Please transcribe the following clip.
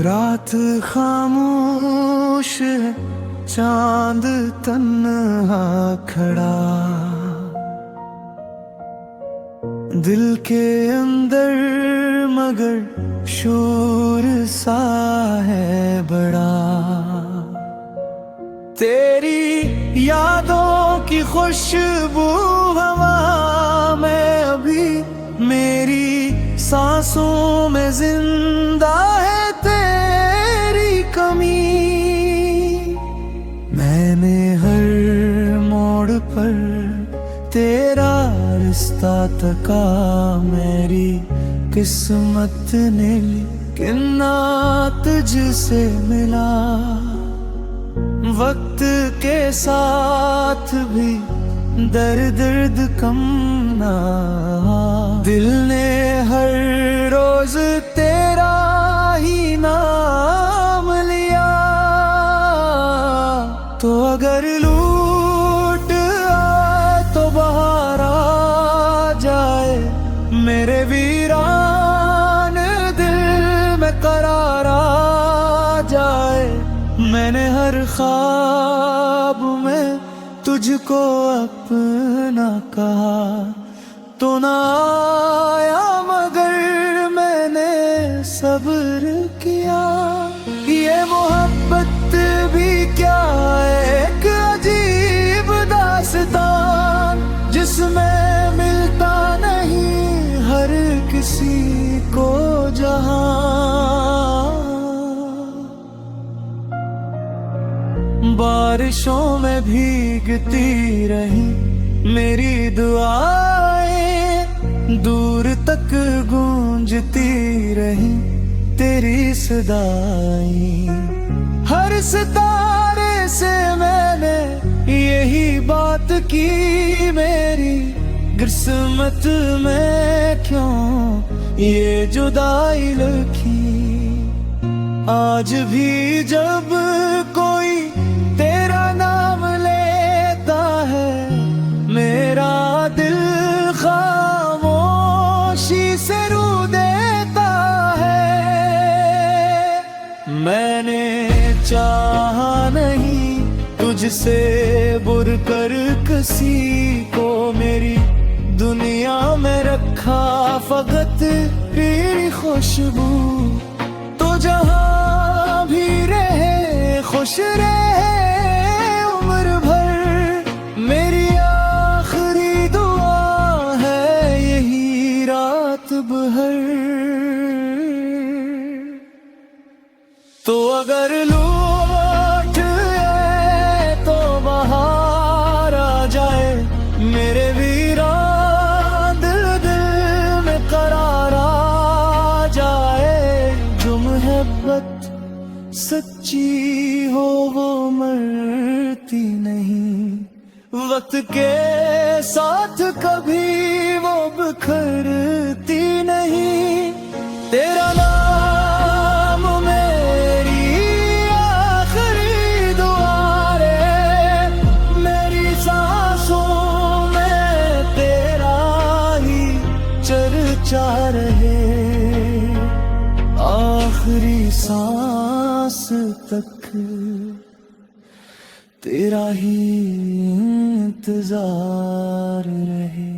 रात खामोश है, चांद तन्हा खड़ा, दिल के अंदर मगर शोर सा है बड़ा। तेरी यादों की खुशबू हवा में अभी मेरी सांसों में जिंदा है तेरी कमी। मैंने हर मोड़ पर तेरा रिश्ता तका, मेरी किस्मत ने लेकिन ना तुझसे मिला। वक्त के साथ भी दर्द कम ना, दिल ने हर रोज तेरा ही नाम लिया। तो अगर लूट आए तो बाहर आ जाए, मेरे वीरान दिल में करार आ जाए। मैंने हर ख्वाब में तुझको अपना कहा तो ना आया, मगर मैंने सब्र किया। ये मोहब्बत भी क्या एक अजीब दास्तान, जिसमें मिलता नहीं हर किसी को जहां। बारिशों में भीगती रही मेरी दुआएं, दूर तक गूंजती रही तेरी सदाएं। हर सितारे से मैंने यही बात की, मेरी किस्मत में क्यों ये जुदाई लिखी। आज भी जब कोई तेरा नाम लेता है, मेरा दिल खामोशी से रू देता है। मैंने चाहा नहीं तुझसे बुरकर किसी को, मेरी दुनिया में रखा फकत तेरी खुशबू। तो जहां भी रहे खुश रहे उम्र भर, मेरी आखिरी दुआ है यही रात भर। तो अगर लौट आए तो बाहर आ जाए, मेरे वीरान दिल में करार आ जाए। जो मोहब्बत सच्ची हो वो मरती नहीं, वक्त के साथ कभी वो बिखरती नहीं। तेरा नाम मेरी आखिरी दुआ रे, मेरी सांसों में तेरा ही चर्चा रहे। आखिरी सांस तक तेरा ही इंतजार रहे।